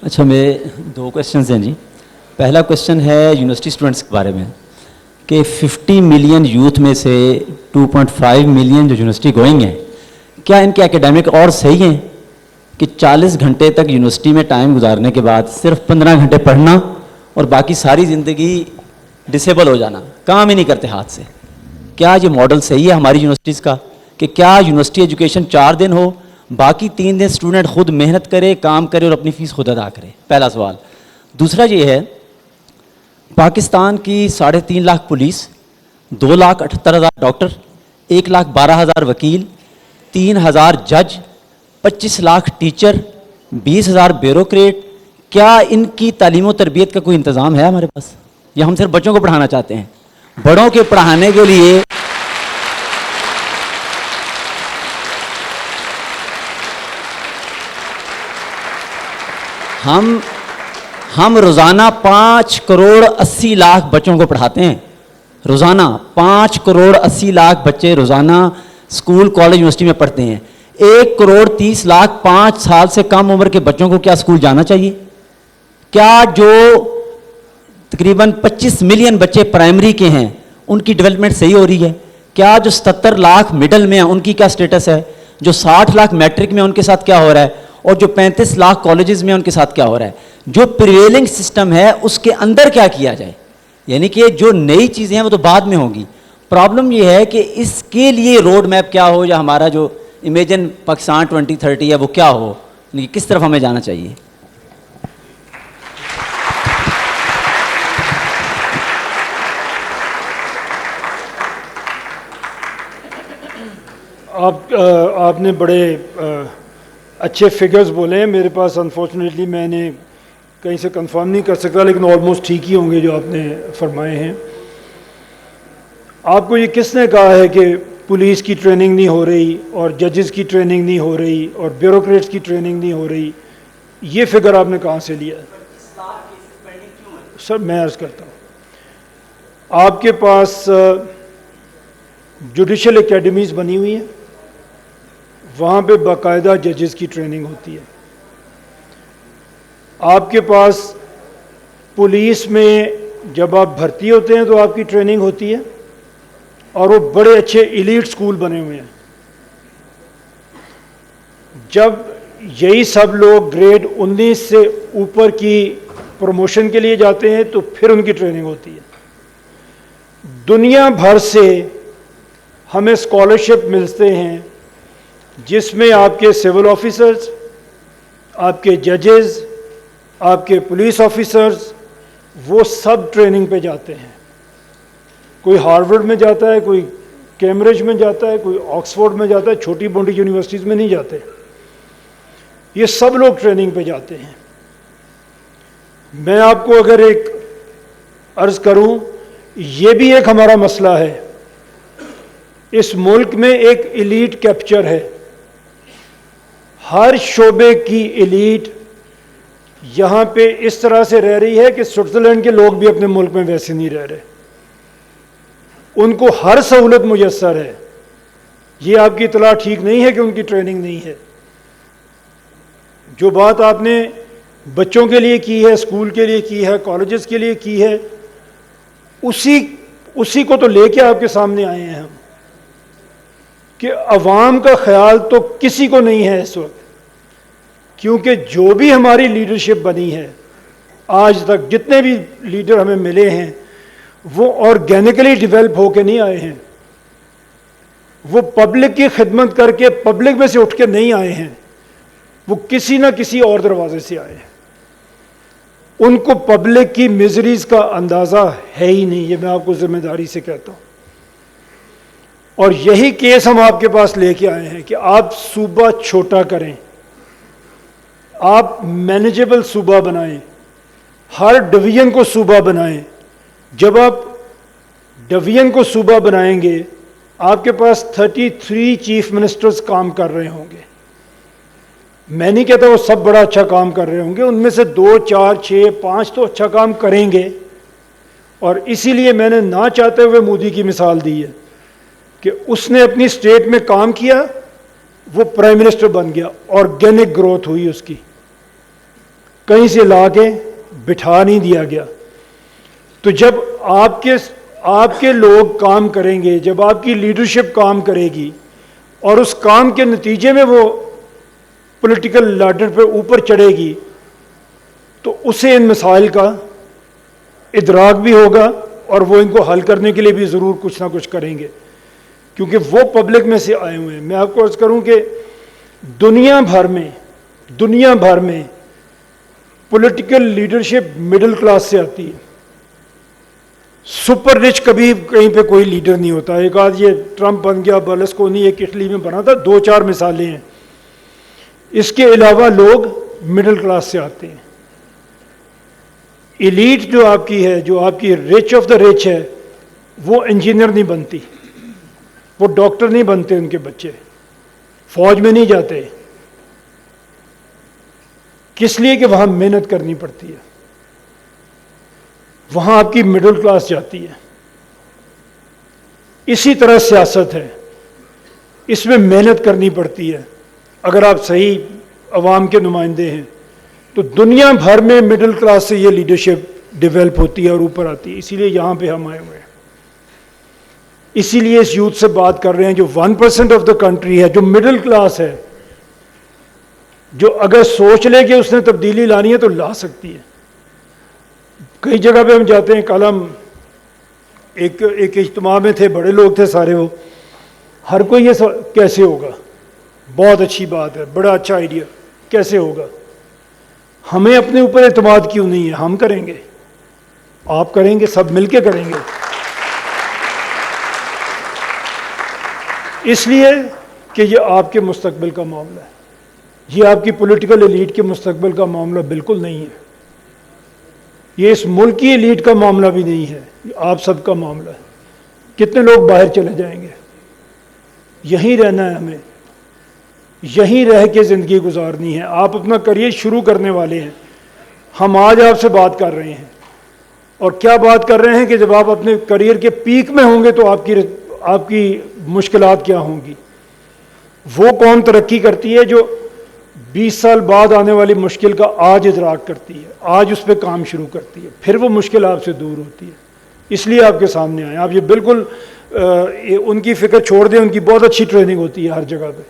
اچھا میرے دو کویشچنز ہیں جی. پہلا کویشچن ہے یونیورسٹی اسٹوڈنٹس کے بارے میں کہ 50 ملین یوتھ میں سے 2.5 ملین جو یونیورسٹی گوئنگ ہیں, کیا ان کے اکیڈمک اور صحیح ہیں کہ 40 گھنٹے تک یونیورسٹی میں ٹائم گزارنے کے بعد صرف 15 گھنٹے پڑھنا اور باقی ساری زندگی ڈسیبل ہو جانا, کام ہی نہیں کرتے ہاتھ سے؟ کیا یہ ماڈل صحیح ہے ہماری یونیورسٹیز کا کہ کیا یونیورسٹی ایجوکیشن 4 دن ہو, باقی 3 دن اسٹوڈنٹ خود محنت کرے, کام کرے اور اپنی فیس خود ادا کرے؟ پہلا سوال. دوسرا یہ ہے, پاکستان کی 3.5 لاکھ پولیس, 2,78,000 ڈاکٹر, 1,12,000 وکیل, 3,000 جج, 25 لاکھ ٹیچر, 20,000 بیوروکریٹ, کیا ان کی تعلیم و تربیت کا کوئی انتظام ہے ہمارے پاس, یا ہم صرف بچوں کو پڑھانا چاہتے ہیں؟ بڑوں کے پڑھانے کے لیے ہم روزانہ 5 کروڑ 80 لاکھ بچوں کو پڑھاتے ہیں. روزانہ 5 کروڑ 80 لاکھ بچے روزانہ اسکول کالج یونیورسٹی میں پڑھتے ہیں. 1 کروڑ 30 لاکھ 5 سال سے کم عمر کے بچوں کو کیا اسکول جانا چاہیے؟ کیا جو تقریباً 25 ملین بچے پرائمری کے ہیں ان کی ڈیولپمنٹ صحیح ہو رہی ہے؟ کیا جو 77 لاکھ مڈل میں ہیں ان کی کیا سٹیٹس ہے؟ جو 60 لاکھ میٹرک میں ان کے ساتھ کیا ہو رہا ہے؟ اور جو 35 لاکھ کالجز میں ان کے ساتھ کیا ہو رہا ہے؟ جو پریویلنگ سسٹم ہے اس کے اندر کیا کیا جائے؟ یعنی کہ جو نئی چیزیں ہیں وہ تو بعد میں ہوں گی. پرابلم یہ ہے کہ اس کے لیے روڈ میپ کیا ہو, یا ہمارا جو امیجن پاکستان 2030 ہے وہ کیا ہو, یعنی کس طرف ہمیں جانا چاہیے؟ آپ نے بڑے اچھے فگرز بولے ہیں. میرے پاس انفارچونیٹلی میں نے کہیں سے کنفرم نہیں کر سکتا, لیکن آلموسٹ ٹھیک ہی ہوں گے جو آپ نے فرمائے ہیں. آپ کو یہ کس نے کہا ہے کہ پولیس کی ٹریننگ نہیں ہو رہی اور ججز کی ٹریننگ نہیں ہو رہی اور بیوروکریٹس کی ٹریننگ نہیں ہو رہی؟ یہ فگر آپ نے کہاں سے لیا ہے؟ سر میں عرض کرتا ہوں, آپ کے پاس جوڈیشل اکیڈمیز بنی ہوئی ہیں, وہاں پہ باقاعدہ ججز کی ٹریننگ ہوتی ہے. آپ کے پاس پولیس میں جب آپ بھرتی ہوتے ہیں تو آپ کی ٹریننگ ہوتی ہے, اور وہ بڑے اچھے ایلیٹ سکول بنے ہوئے ہیں. جب یہی سب لوگ گریڈ 19 سے اوپر کی پروموشن کے لیے جاتے ہیں تو پھر ان کی ٹریننگ ہوتی ہے. دنیا بھر سے ہمیں اسکالرشپ ملتے ہیں جس میں آپ کے سول آفیسرز, آپ کے ججز, آپ کے پولیس آفیسرز, وہ سب ٹریننگ پہ جاتے ہیں. کوئی ہارورڈ میں جاتا ہے, کوئی کیمبرج میں جاتا ہے, کوئی آکسفورڈ میں جاتا ہے, چھوٹی موٹی یونیورسٹیز میں نہیں جاتے. یہ سب لوگ ٹریننگ پہ جاتے ہیں. میں آپ کو اگر ایک عرض کروں, یہ بھی ایک ہمارا مسئلہ ہے. اس ملک میں ایک ایلیٹ کیپچر ہے. ہر شعبے کی ایلیٹ یہاں پہ اس طرح سے رہ رہی ہے کہ سوئٹزرلینڈ کے لوگ بھی اپنے ملک میں ویسے نہیں رہ رہے. ان کو ہر سہولت میسر ہے. یہ آپ کی اطلاع ٹھیک نہیں ہے کہ ان کی ٹریننگ نہیں ہے. جو بات آپ نے بچوں کے لیے کی ہے, اسکول کے لیے کی ہے, کالجز کے لیے کی ہے, اسی کو تو لے کے آپ کے سامنے آئے ہیں ہم, کہ عوام کا خیال تو کسی کو نہیں ہے اس وقت. کیونکہ جو بھی ہماری لیڈرشپ بنی ہے آج تک, جتنے بھی لیڈر ہمیں ملے ہیں, وہ آرگینکلی ڈیولپ ہو کے نہیں آئے ہیں. وہ پبلک کی خدمت کر کے پبلک میں سے اٹھ کے نہیں آئے ہیں. وہ کسی نہ کسی اور دروازے سے آئے ہیں. ان کو پبلک کی میزریز کا اندازہ ہے ہی نہیں. یہ میں آپ کو ذمہ داری سے کہتا ہوں. اور یہی کیس ہم آپ کے پاس لے کے آئے ہیں کہ آپ صوبہ چھوٹا کریں, آپ مینیجیبل صوبہ بنائیں, ہر ڈویژن کو صوبہ بنائیں. جب آپ ڈویژن کو صوبہ بنائیں گے, آپ کے پاس 33 چیف منسٹرز کام کر رہے ہوں گے. میں نہیں کہتا وہ سب بڑا اچھا کام کر رہے ہوں گے, ان میں سے 2, 4, 6, 5 تو اچھا کام کریں گے. اور اسی لیے میں نے نہ چاہتے ہوئے مودی کی مثال دی ہے کہ اس نے اپنی اسٹیٹ میں کام کیا, وہ پرائم منسٹر بن گیا, آرگینک گروتھ ہوئی اس کی. کہیں سے لا کے بٹھا نہیں دیا گیا. تو جب آپ کے لوگ کام کریں گے، جب آپ کی لیڈرشپ کام کرے گی اور اس کام کے نتیجے میں وہ پولیٹیکل لیڈر پہ اوپر چڑھے گی، تو اسے ان مسائل کا ادراک بھی ہوگا اور وہ ان کو حل کرنے کے لیے بھی ضرور کچھ نہ کچھ کریں گے، کیونکہ وہ پبلک میں سے آئے ہوئے ہیں. میں آپ کو عرض کروں کہ دنیا بھر میں پولیٹیکل لیڈرشپ مڈل کلاس سے آتی ہے. سپر رچ کبھی کہیں پہ کوئی لیڈر نہیں ہوتا. ایک آدھ یہ ٹرمپ بن گیا، برلسکونی ایک اٹلی میں بنا تھا، 2-4 مثالیں ہیں. اس کے علاوہ لوگ مڈل کلاس سے آتے ہیں. ایلیٹ جو آپ کی ہے، جو آپ کی رچ آف دا رچ ہے، وہ انجینئر نہیں بنتی، وہ ڈاکٹر نہیں بنتے، ان کے بچے فوج میں نہیں جاتے. کس لیے کہ وہاں محنت کرنی پڑتی ہے. وہاں آپ کی مڈل کلاس جاتی ہے. اسی طرح سیاست ہے، اس میں محنت کرنی پڑتی ہے. اگر آپ صحیح عوام کے نمائندے ہیں تو دنیا بھر میں مڈل کلاس سے یہ لیڈرشپ ڈیولپ ہوتی ہے اور اوپر آتی ہے. اسی لیے یہاں پہ ہم آئے ہوئے ہیں. اسی لیے اس یوتھ سے بات کر رہے ہیں جو 1% آف دا کنٹری ہے، جو مڈل کلاس ہے، جو اگر سوچ لے کہ اس نے تبدیلی لانی ہے تو لا سکتی ہے. کئی جگہ پہ ہم جاتے ہیں. کل ہم ایک اجتماع میں تھے، بڑے لوگ تھے سارے، وہ ہر کوئی یہ کیسے ہوگا، بہت اچھی بات ہے، بڑا اچھا آئیڈیا، کیسے ہوگا. ہمیں اپنے اوپر اعتماد کیوں نہیں ہے؟ ہم کریں گے، آپ کریں گے، سب مل کے کریں گے. اس لیے کہ یہ آپ کے مستقبل کا معاملہ ہے. یہ آپ کی پولیٹیکل ایلیٹ کے مستقبل کا معاملہ بالکل نہیں ہے. یہ اس ملک کی ایلیٹ کا معاملہ بھی نہیں ہے، یہ آپ سب کا معاملہ ہے. کتنے لوگ باہر چلے جائیں گے؟ یہیں رہنا ہے ہمیں، یہیں رہ کے زندگی گزارنی ہے. آپ اپنا کریئر شروع کرنے والے ہیں. ہم آج آپ سے بات کر رہے ہیں، اور کیا بات کر رہے ہیں کہ جب آپ اپنے کریئر کے پیک میں ہوں گے تو آپ کی مشکلات کیا ہوں گی. وہ قوم ترقی کرتی ہے جو 20 سال بعد آنے والی مشکل کا آج ادراک کرتی ہے، آج اس پہ کام شروع کرتی ہے، پھر وہ مشکل آپ سے دور ہوتی ہے. اس لیے آپ کے سامنے آئے. آپ یہ بالکل ان کی فکر چھوڑ دیں، ان کی بہت اچھی ٹریننگ ہوتی ہے ہر جگہ پہ.